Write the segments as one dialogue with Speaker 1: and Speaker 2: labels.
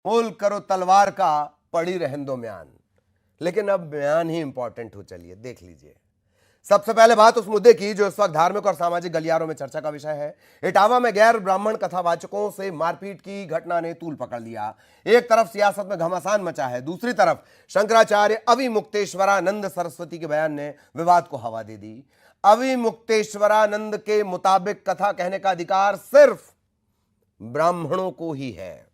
Speaker 1: मोल करो तलवार का, पड़ी रहन दो म्यान। लेकिन अब बयान ही इंपॉर्टेंट हो, चलिए देख लीजिए। सबसे पहले बात उस मुद्दे की जो इस वक्त धार्मिक और सामाजिक गलियारों में चर्चा का विषय है। इटावा में गैर ब्राह्मण कथावाचकों से मारपीट की घटना ने तूल पकड़ लिया। एक तरफ सियासत में घमासान मचा है, दूसरी तरफ शंकराचार्य अविमुक्तेश्वरानंद सरस्वती के बयान ने विवाद को हवा दे दी। अविमुक्तेश्वरानंद के मुताबिक कथा कहने का अधिकार सिर्फ ब्राह्मणों को ही है।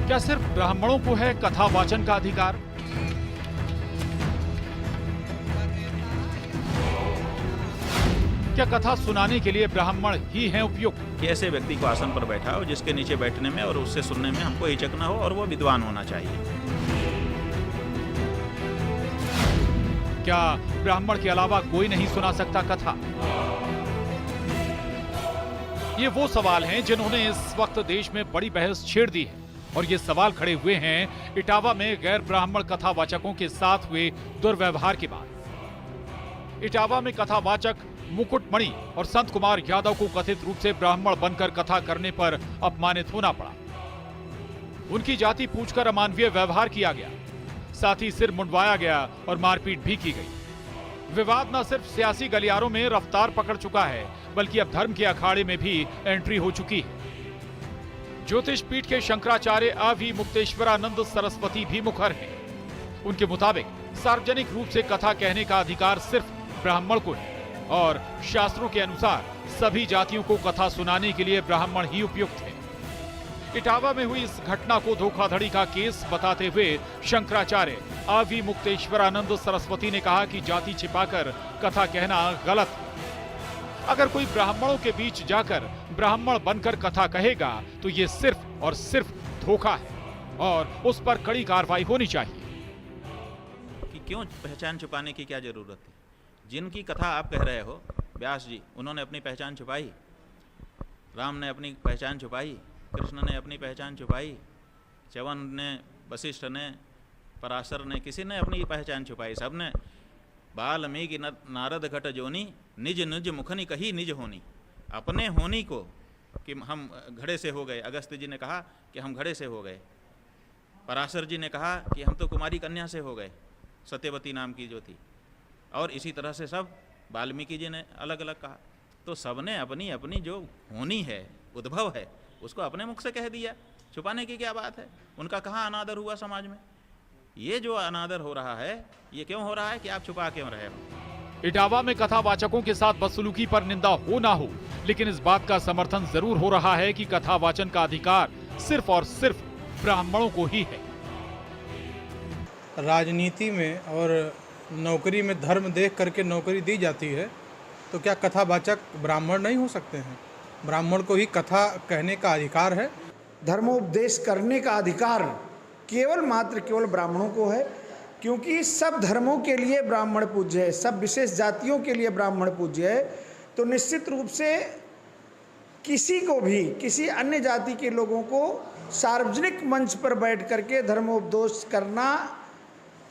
Speaker 2: क्या सिर्फ ब्राह्मणों को है कथा वाचन का अधिकार? क्या कथा सुनाने के लिए ब्राह्मण ही हैं उपयुक्त?
Speaker 3: ऐसे व्यक्ति को आसन पर बैठाओ जिसके नीचे बैठने में और उससे सुनने में हमको हिचक न हो और वो विद्वान होना चाहिए।
Speaker 2: क्या ब्राह्मण के अलावा कोई नहीं सुना सकता कथा? ये वो सवाल हैं जिन्होंने इस वक्त देश में बड़ी बहस छेड़ दी है। और ये सवाल खड़े हुए हैं इटावा में गैर ब्राह्मण कथावाचकों के साथ हुए दुर्व्यवहार के बाद। इटावा में कथावाचक मुकुटमणि और संत कुमार यादव को कथित रूप से ब्राह्मण बनकर कथा करने पर अपमानित होना पड़ा। उनकी जाति पूछकर अमानवीय व्यवहार किया गया, साथ ही सिर मुंडवाया गया और मारपीट भी की गई। विवाद न सिर्फ सियासी गलियारों में रफ्तार पकड़ चुका है, बल्कि अब धर्म के अखाड़े में भी एंट्री हो चुकी है। ज्योतिष पीठ के शंकराचार्य अविमुक्तेश्वरानंद सरस्वती भी मुखर हैं। उनके मुताबिक सार्वजनिक रूप से कथा कहने का अधिकार सिर्फ ब्राह्मण को है और शास्त्रों के अनुसार सभी जातियों को कथा सुनाने के लिए ब्राह्मण ही उपयुक्त है। इटावा में हुई इस घटना को धोखाधड़ी का केस बताते हुए शंकराचार्य अविमुक्तेश्वरानंद सरस्वती ने कहा कि जाति छिपाकर कथा कहना गलत है। अगर कोई ब्राह्मणों के बीच जाकर ब्राह्मण बनकर कथा कहेगा तो ये सिर्फ और सिर्फ धोखा है और उस पर कड़ी कार्रवाई होनी चाहिए।
Speaker 3: कि क्यों पहचान छुपाने की क्या जरूरत है? जिनकी कथा आप कह रहे हो, व्यास जी, उन्होंने अपनी पहचान छुपाई, राम ने अपनी पहचान छुपाई, कृष्ण ने अपनी पहचान छुपाई, च्यवन ने, वशिष्ठ ने, पराशर ने, किसी ने अपनी पहचान छुपाई। सबने बाल्मीकि नारद घट जोनी, निज निज मुखनी कही निज होनी। अपने होनी को कि हम घड़े से हो गए, अगस्त्य जी ने कहा कि हम घड़े से हो गए, पराशर जी ने कहा कि हम तो कुमारी कन्या से हो गए, सत्यवती नाम की जो थी, और इसी तरह से सब वाल्मीकि जी ने अलग अलग कहा। तो सबने अपनी अपनी जो होनी है, उद्भव है, उसको अपने मुख से कह दिया। छुपाने की क्या बात है? उनका कहाँ अनादर हुआ समाज में? ये जो अनादर हो रहा है, ये क्यों हो रहा है कि आप छुपा क्यों रहे हो?
Speaker 2: इटावा में कथावाचकों के साथ बदसलूकी पर निंदा हो ना हो, लेकिन इस बात का समर्थन जरूर हो रहा है कि कथा वाचन का अधिकार सिर्फ और सिर्फ ब्राह्मणों को ही है।
Speaker 4: राजनीति में और नौकरी में धर्म देख करके नौकरी दी जाती है, तो क्या कथावाचक ब्राह्मण नहीं हो सकते हैं? ब्राह्मण को ही कथा कहने का अधिकार है।
Speaker 5: धर्मोपदेश करने का अधिकार केवल ब्राह्मणों को है, क्योंकि सब धर्मों के लिए ब्राह्मण पूज्य है, सब विशेष जातियों के लिए ब्राह्मण पूज्य है। तो निश्चित रूप से किसी को भी, किसी अन्य जाति के लोगों को सार्वजनिक मंच पर बैठ करके धर्मोपदेश करना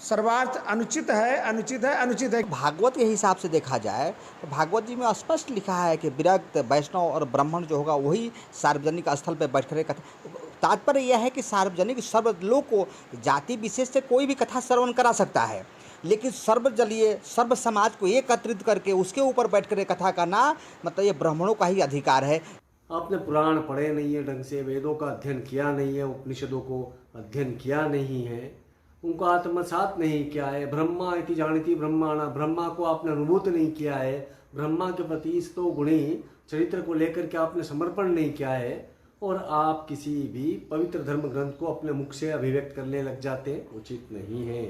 Speaker 5: सर्वार्थ अनुचित है।
Speaker 6: भागवत के हिसाब से देखा जाए तो भागवत जी में स्पष्ट लिखा है कि विरक्त, वैष्णव और ब्राह्मण जो होगा वही सार्वजनिक स्थल पर बैठ कर कथा। तात्पर्य यह है कि सार्वजनिक सर्व लोग को, जाति विशेष से कोई भी कथा श्रवण करा सकता है, लेकिन सर्वजलीय सर्व समाज को एकत्रित करके उसके ऊपर बैठ कर कथा करना, मतलब ये ब्राह्मणों का ही अधिकार है।
Speaker 7: आपने पुराण पढ़े नहीं है ढंग से, वेदों का अध्ययन किया नहीं है, उपनिषदों को अध्ययन किया नहीं है, उनको आत्मसात नहीं किया है। ब्रह्मा इति जानति ब्रह्माणा, ब्रह्मा को आपने अनुभूत नहीं किया है। ब्रह्मा के प्रति स्तो गुणी चरित्र को लेकर के आपने समर्पण नहीं किया है, और आप किसी भी पवित्र धर्म ग्रंथ को अपने मुख से अभिव्यक्त करने लग जाते हैं, उचित नहीं है।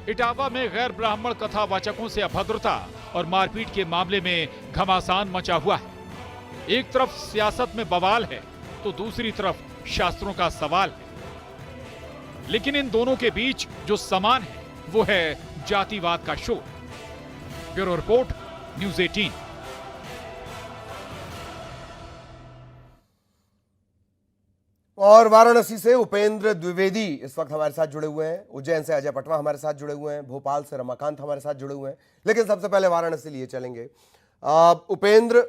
Speaker 2: इटावा में गैर ब्राह्मण कथावाचकों से अभद्रता और मारपीट के मामले में घमासान मचा हुआ है। एक तरफ सियासत में बवाल है तो दूसरी तरफ शास्त्रों का सवाल है, लेकिन इन दोनों के बीच जो समान है वो है जातिवाद का शोर। Bureau report, news 18।
Speaker 1: और वाराणसी से उपेंद्र द्विवेदी इस वक्त हमारे साथ जुड़े हुए हैं, उज्जैन से अजय पटवा हमारे साथ जुड़े हुए हैं, भोपाल से रमाकांत हमारे साथ जुड़े हुए हैं। लेकिन सबसे पहले वाराणसी लिए चलेंगे। उपेंद्र,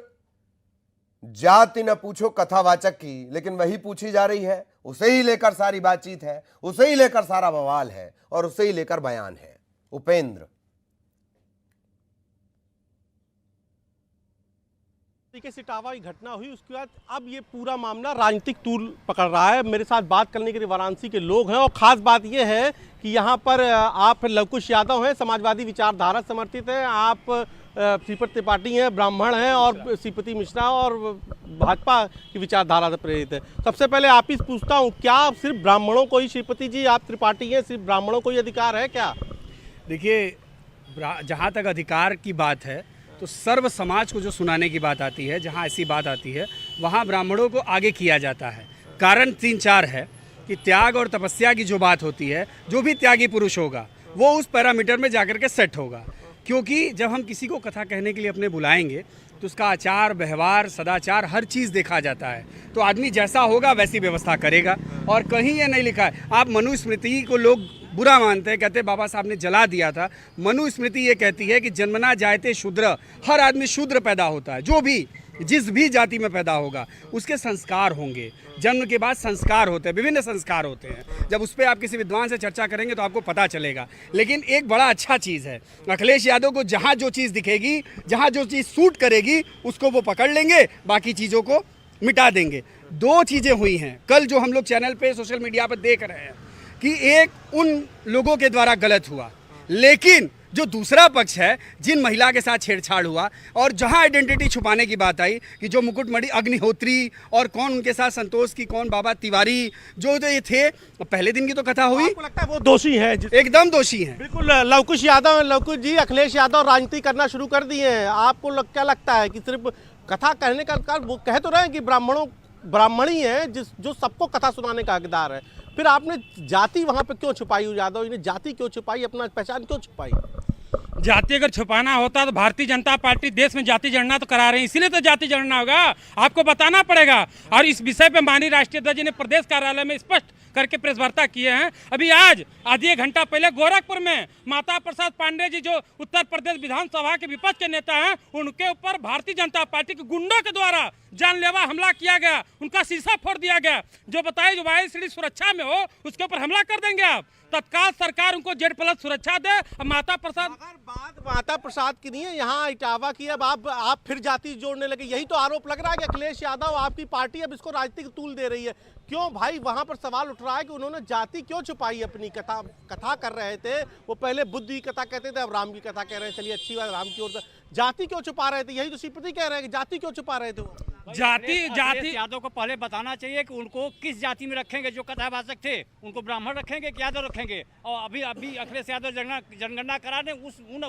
Speaker 1: जाति न पूछो कथावाचक की, लेकिन वही पूछी जा रही है, उसे ही लेकर सारी बातचीत है, उसे ही लेकर सारा बवाल है और उसे ही लेकर बयान है। उपेंद्र,
Speaker 8: तरीके से इटावा की घटना हुई, उसके बाद अब ये पूरा मामला राजनीतिक तूल पकड़ रहा है। मेरे साथ बात करने के लिए वाराणसी के लोग हैं और ख़ास बात ये है कि यहाँ पर आप लवकुश यादव हैं, समाजवादी विचारधारा समर्थित हैं, आप श्रीपति त्रिपाठी हैं, ब्राह्मण हैं, और श्रीपति मिश्रा और भाजपा की विचारधारा से प्रेरित है। सबसे पहले आप ही पूछता हूँ, क्या सिर्फ ब्राह्मणों को ही, श्रीपति जी आप त्रिपाठी हैं, सिर्फ ब्राह्मणों को ही अधिकार है क्या?
Speaker 9: देखिए, जहाँ तक अधिकार की बात है तो सर्व समाज को जो सुनाने की बात आती है, जहाँ ऐसी बात आती है वहाँ ब्राह्मणों को आगे किया जाता है। कारण 3-4 है कि त्याग और तपस्या की जो बात होती है, जो भी त्यागी पुरुष होगा वो उस पैरामीटर में जाकर के सेट होगा। क्योंकि जब हम किसी को कथा कहने के लिए अपने बुलाएंगे तो उसका आचार व्यवहार सदाचार हर चीज़ देखा जाता है। तो आदमी जैसा होगा वैसी व्यवस्था करेगा। और कहीं ये नहीं लिखा है, आप मनुस्मृति को लोग बुरा मानते हैं, कहते हैं बाबा साहब ने जला दिया था। मनुस्मृति ये कहती है कि जन्मना जायते शूद्र, हर आदमी शूद्र पैदा होता है। जो भी जिस भी जाति में पैदा होगा उसके संस्कार होंगे। जन्म के बाद संस्कार होते हैं, विभिन्न संस्कार होते हैं। जब उस पर आप किसी विद्वान से चर्चा करेंगे तो आपको पता चलेगा। लेकिन एक बड़ा अच्छा चीज़ है, अखिलेश यादव को जहाँ जो चीज़ दिखेगी, जहाँ जो चीज़ सूट करेगी उसको वो पकड़ लेंगे, बाकी चीज़ों को मिटा देंगे। 2 चीज़ें हुई हैं कल जो हम लोग चैनल पे सोशल मीडिया पर देख रहे हैं कि एक उन लोगों के द्वारा गलत हुआ, लेकिन जो दूसरा पक्ष है जिन महिला के साथ छेड़छाड़ हुआ और जहां आइडेंटिटी छुपाने की बात आई कि जो मुकुटमणि अग्निहोत्री और कौन उनके साथ संतोष की, कौन बाबा तिवारी, जो ये थे, पहले दिन की तो कथा हुई।
Speaker 8: आपको लगता है वो दोषी है?
Speaker 9: एकदम दोषी हैं।
Speaker 8: बिल्कुल। लवकुश यादव, लवकुश जी, अखिलेश यादव राजनीति करना शुरू कर दिए हैं। आपको क्या लगता है कि सिर्फ कथा कहने का अधिकार, वो कह तो रहे हैं कि ब्राह्मणी है जो सबको कथा सुनाने का हकदार है, फिर आपने जाति वहां पे क्यों छुपाई? यादव जी ने जाति क्यों छुपाई, अपना पहचान क्यों छुपाई?
Speaker 10: जाति अगर छुपाना होता तो भारतीय जनता पार्टी देश में जाति जनगणना तो करा रही है, इसीलिए तो जाति जनगणना होगा, आपको बताना पड़ेगा। और इस विषय पे माननीय राष्ट्रीय अध्यक्ष जी ने प्रदेश कार्यालय में स्पष्ट करके प्रेस वार्ता किए हैं। अभी आज आधे घंटा पहले गोरखपुर में माता प्रसाद पांडे जी, जो उत्तर प्रदेश विधानसभा के विपक्ष के नेता हैं, उनके ऊपर भारतीय जनता पार्टी के गुंडों के द्वारा जानलेवा हमला किया गया, उनका शीशा फोड़ दिया गया। जो बताए जो वायु सीढ़ी सुरक्षा में हो उसके ऊपर हमला कर देंगे आप। तत्काल सरकार उनको Z+ सुरक्षा दे। और माता प्रसाद,
Speaker 8: अगर बात माता प्रसाद की नहीं है, यहाँ इटावा की, अब आप फिर जाति जोड़ने लगे। यही तो आरोप लग रहा है कि अखिलेश यादव, आपकी पार्टी अब इसको राजनीतिक तूल दे रही है। क्यों भाई? वहां पर सवाल उठ रहा है कि उन्होंने जाति क्यों छुपाई? अपनी कथा कर रहे थे, वो पहले बुद्ध की कथा कहते थे, अब राम की कथा कह रहे हैं। चलिए अच्छी बात, राम की ओर जाति क्यों छुपा रहे थे? यही तो श्रीपति कह रहे हैं कि जाति क्यों छुपा रहे थे?
Speaker 10: जाति यादव को पहले बताना चाहिए कि उनको किस जाति में रखेंगे। जो कथावाचक थे उनको ब्राह्मण रखेंगे कि यादव रखेंगे? और अभी अखिलेश यादव जनगणना करा दें, उन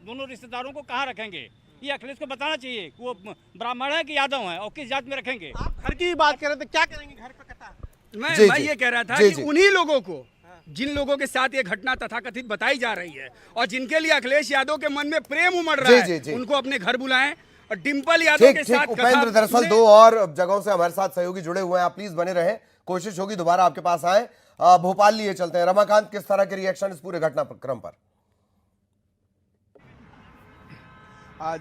Speaker 10: दोनों रिश्तेदारों को कहाँ रखेंगे? ये अखिलेश को बताना चाहिए कि वो ब्राह्मण है कि यादव है और किस जाति में रखेंगे।
Speaker 8: आप घर की बात कर रहे थे, क्या करेंगे घर पे कथा?
Speaker 9: मैं ये कह रहा था कि उन्हीं लोगों को, जिन लोगों के साथ ये घटना तथाकथित बताई जा रही है और जिनके लिए अखिलेश यादव के मन में प्रेम उमड़ रहा है, उनको अपने घर बुलाएं। और डिंपल यादव के साथ
Speaker 1: उपेंद्र, दरअसल 2 और जगहों से हमारे साथ सहयोगी जुड़े हुए हैं, आप प्लीज बने रहें, कोशिश होगी दोबारा आपके पास आए। भोपाल लिए चलते हैं। रमाकांत, किस तरह के रिएक्शन इस पूरे घटनाक्रम पर?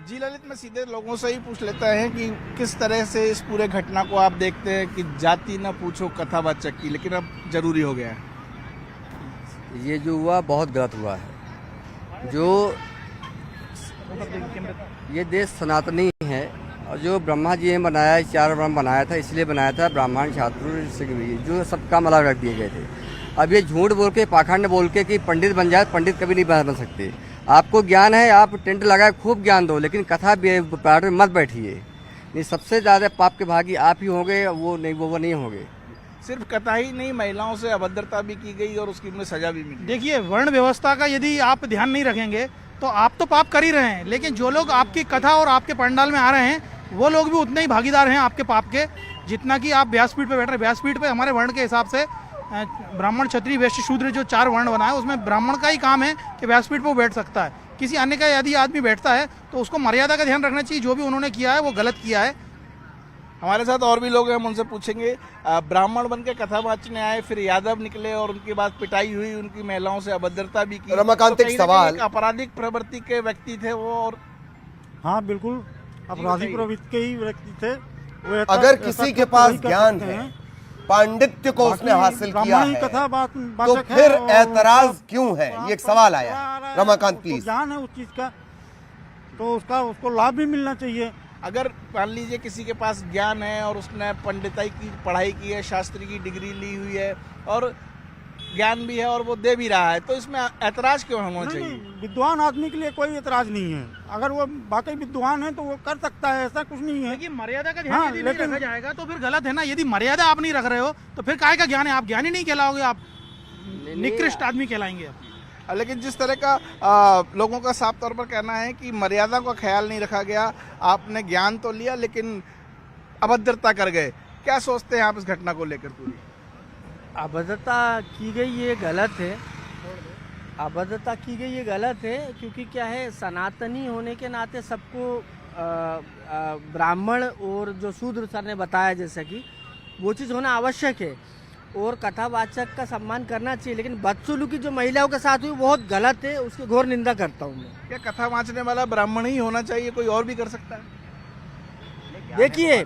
Speaker 11: जी ललित, मैं सीधे लोगों से ही पूछ लेता है कि किस तरह से इस पूरे घटना को आप देखते हैं कि जाति न पूछो कथावाचक की, लेकिन अब जरूरी हो गया है।
Speaker 12: ये जो हुआ बहुत गलत हुआ है। जो ये देश सनातनी है और जो ब्रह्मा जी ने बनाया, 4 ब्रह्म बनाया था, इसलिए बनाया था ब्राह्मण छात्र जो सबका अलग रख दिए गए थे। अब ये झूठ बोल के, पाखंड बोल के कि पंडित बन जाए, पंडित कभी नहीं बन सकते। आपको ज्ञान है, आप टेंट लगाए खूब ज्ञान दो, लेकिन कथा पाठ में मत बैठिए। नहीं, सबसे ज़्यादा पाप के भागी आप ही होंगे, वो नहीं होंगे।
Speaker 11: सिर्फ कथा ही नहीं, महिलाओं से अभद्रता भी की गई और उसकी उन्हें सजा भी मिली।
Speaker 5: देखिए, वर्ण व्यवस्था का यदि आप ध्यान नहीं रखेंगे तो आप तो पाप कर ही रहे हैं, लेकिन जो लोग आपकी कथा और आपके पंडाल में आ रहे हैं वो लोग भी उतने ही भागीदार हैं आपके पाप के, जितना कि आप व्यासपीठ पे बैठ रहे हैं। व्यासपीठ पे हमारे वर्ण के हिसाब से ब्राह्मण, क्षत्रिय, वैश्य, शूद्र जो 4 वर्ण बनाए, उसमें ब्राह्मण का ही काम है कि व्यासपीठ पे वो बैठ सकता है। किसी अन्य का यदि आदमी बैठता है तो उसको मर्यादा का ध्यान रखना चाहिए। जो भी उन्होंने किया है वो गलत किया है।
Speaker 11: हमारे साथ और भी लोग हैं, हम उनसे पूछेंगे। ब्राह्मण बन के कथा वाचने आए, फिर यादव निकले और उनके बाद पिटाई हुई, उनकी महिलाओं से अभद्रता भी की।
Speaker 1: रमाकांत,
Speaker 11: तो
Speaker 1: एक
Speaker 11: कहीं ना
Speaker 1: सवाल।
Speaker 11: कहीं एक आपराधिक प्रवृत्ति के व्यक्ति थे वो। और
Speaker 13: हाँ बिल्कुल अपराधी प्रवृत्ति के ही व्यक्ति थे वो।
Speaker 1: अगर किसी के पास ज्ञान है, पांडित्य को उसने हासिल किया है, तो फिर ऐतराज क्यों है? ये एक सवाल आया। रमाकांत प्लीज।
Speaker 13: ज्ञान है उस चीज का तो उसको लाभ भी मिलना चाहिए।
Speaker 11: अगर मान लीजिए किसी के पास ज्ञान है और उसने पंडिताई की पढ़ाई की है, शास्त्री की डिग्री ली हुई है और ज्ञान भी है और वो दे भी रहा है, तो इसमें ऐतराज क्यों होना चाहिए?
Speaker 13: नहीं, विद्वान आदमी के लिए कोई ऐतराज नहीं है। अगर वो वाकई विद्वान है तो वो कर सकता है, ऐसा कुछ नहीं है।
Speaker 8: लेकिन मर्यादा का ध्यान यदि नहीं रखा जाएगा तो फिर गलत है ना। यदि मर्यादा आप नहीं रख रहे हो तो फिर काहे का ज्ञान है? आप ज्ञानी नहीं कहलाओगे, आप निकृष्ट आदमी कहलाएंगे आप।
Speaker 11: लेकिन जिस तरह का लोगों का साफ तौर पर कहना है कि मर्यादा का ख्याल नहीं रखा गया, आपने ज्ञान तो लिया लेकिन अभद्रता कर गए, क्या सोचते हैं आप इस घटना को लेकर? पूरी
Speaker 14: अभद्रता की गई ये गलत है, अभद्रता की गई ये गलत है, क्योंकि क्या है, सनातनी होने के नाते सबको ब्राह्मण और जो शूद्र सर ने बताया जैसा कि वो चीज़ होना आवश्यक है और कथावाचक का सम्मान करना चाहिए। लेकिन बदसलूकी जो महिलाओं के साथ हुई बहुत गलत है, उसकी घोर निंदा करता हूँ मैं।
Speaker 11: क्या कथा वाचने वाला ब्राह्मण ही होना चाहिए, कोई और भी कर सकता है?
Speaker 14: देखिए,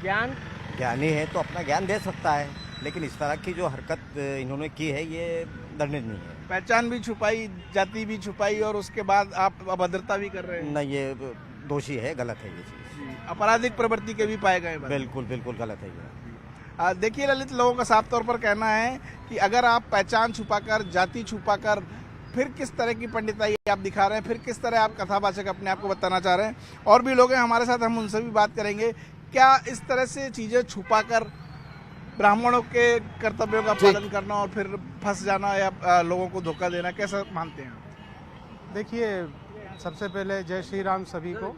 Speaker 15: ज्ञान ज्ञानी है तो अपना ज्ञान दे सकता है, लेकिन इस तरह की जो हरकत इन्होंने की है ये दंडनीय नहीं है।
Speaker 11: पहचान भी छुपाई, जाति भी छुपाई और उसके बाद आप अभद्रता भी कर रहे हैं।
Speaker 15: नहीं, ये दोषी है, गलत है ये चीज़।
Speaker 11: आपराधिक प्रवृत्ति के भी पाए गए।
Speaker 15: बिल्कुल बिल्कुल गलत है ये।
Speaker 11: देखिए ललित, लोगों का साफ तौर पर कहना है कि अगर आप पहचान छुपाकर, जाति छुपाकर फिर किस तरह की पंडिताई आप दिखा रहे हैं, फिर किस तरह आप कथावाचक अपने आप को बताना चाह रहे हैं। और भी लोग हैं हमारे साथ, हम उनसे भी बात करेंगे। क्या इस तरह से चीज़ें छुपाकर ब्राह्मणों के कर्तव्यों का पालन करना और फिर फंस जाना या लोगों को धोखा देना, कैसा मानते हैं?
Speaker 4: देखिए, सबसे पहले जय श्री राम सभी को।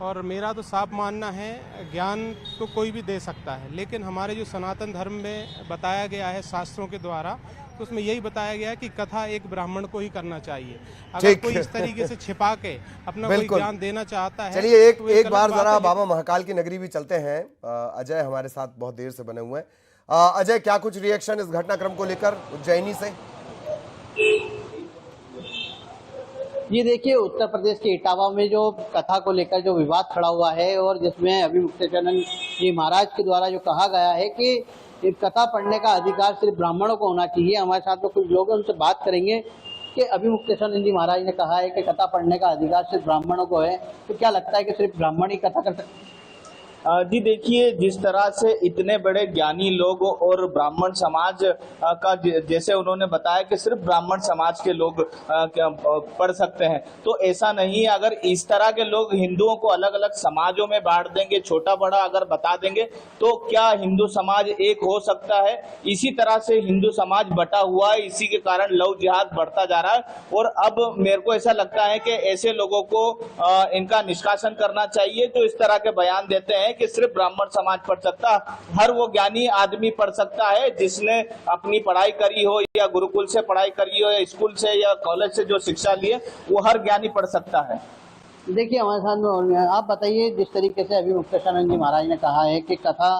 Speaker 4: और मेरा तो साफ मानना है, ज्ञान तो कोई भी दे सकता है, लेकिन हमारे जो सनातन धर्म में बताया गया है शास्त्रों के द्वारा, तो उसमें यही बताया गया है कि कथा एक ब्राह्मण को ही करना चाहिए। अगर कोई इस तरीके से छिपा के अपना कोई ज्ञान देना चाहता है,
Speaker 1: चलिए एक बार जरा बाबा महाकाल की नगरी भी चलते हैं। अजय हमारे साथ बहुत देर से बने हुए हैं। अजय, क्या कुछ रिएक्शन इस घटनाक्रम को लेकर उज्जैनी से?
Speaker 16: ये देखिए, उत्तर प्रदेश के इटावा में जो कथा को लेकर जो विवाद खड़ा हुआ है और जिसमें अभिमुक्तेश्वरानंद जी महाराज के द्वारा जो कहा गया है कि कथा पढ़ने का अधिकार सिर्फ ब्राह्मणों को होना चाहिए। हमारे साथ में कुछ लोग हैं, उनसे बात करेंगे कि अभिमुक्तेश्वरानंद जी महाराज ने कहा है कि कथा पढ़ने का अधिकार सिर्फ ब्राह्मणों को है, तो क्या लगता है कि सिर्फ ब्राह्मण ही कथा कर सकते हैं?
Speaker 17: जी देखिए, जिस तरह से इतने बड़े ज्ञानी लोग और ब्राह्मण समाज का जैसे उन्होंने बताया कि सिर्फ ब्राह्मण समाज के लोग पढ़ सकते हैं, तो ऐसा नहीं है। अगर इस तरह के लोग हिंदुओं को अलग अलग समाजों में बांट देंगे, छोटा बड़ा अगर बता देंगे, तो क्या हिंदू समाज एक हो सकता है? इसी तरह से हिंदू समाज बटा हुआ है, इसी के कारण लव जिहाद बढ़ता जा रहा है। और अब मेरे को ऐसा लगता है कि ऐसे लोगों को इनका निष्कासन करना चाहिए जो इस तरह के बयान देते हैं कि सिर्फ ब्राह्मण समाज पढ़ सकता। हर वो ज्ञानी आदमी पढ़ सकता है जिसने अपनी पढ़ाई करी हो, या गुरुकुल से पढ़ाई करी हो, या स्कूल से या कॉलेज से जो शिक्षा लिए, वो हर ज्ञानी पढ़ सकता है।
Speaker 16: देखिए, हमारे साथ में आप बताइए, जिस तरीके से अभिमुक्तेश्वरानंद जी महाराज ने कहा है कि कथा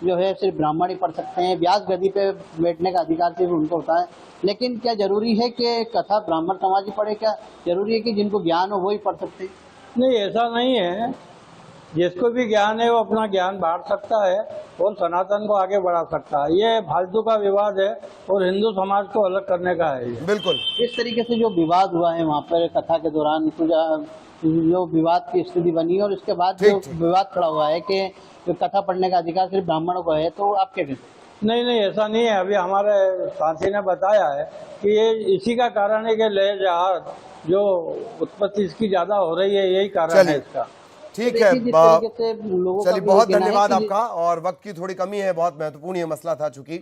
Speaker 16: जो है सिर्फ ब्राह्मण ही पढ़ सकते हैं, व्यास गद्दी पे बैठने का अधिकार सिर्फ उनको होता है, लेकिन क्या जरूरी है कि कथा ब्राह्मण समाज ही पढ़े? क्या जरूरी है कि जिनको ज्ञान हो वो ही पढ़ सकते हैं?
Speaker 18: नहीं, ऐसा नहीं है। जिसको भी ज्ञान है वो अपना ज्ञान बांट सकता है और सनातन को आगे बढ़ा सकता है। ये फालतू का विवाद है और हिंदू समाज को अलग करने का है।
Speaker 1: बिल्कुल
Speaker 16: इस तरीके से जो विवाद हुआ है वहाँ पर कथा के दौरान, जो विवाद की स्थिति बनी और इसके बाद जो विवाद खड़ा हुआ है कि कथा पढ़ने का अधिकार सिर्फ ब्राह्मणों को है, तो आप क्या कहते हैं?
Speaker 18: नहीं, ऐसा नहीं है। अभी हमारे साथी ने बताया है कि ये इसी का कारण है कि लय जहाज जो उत्पत्ति इसकी ज्यादा हो रही है, यही कारण है इसका।
Speaker 1: ठीक है, चलिए बहुत धन्यवाद आपका। और वक्त की थोड़ी कमी है, बहुत महत्वपूर्ण ये मसला था चूंकि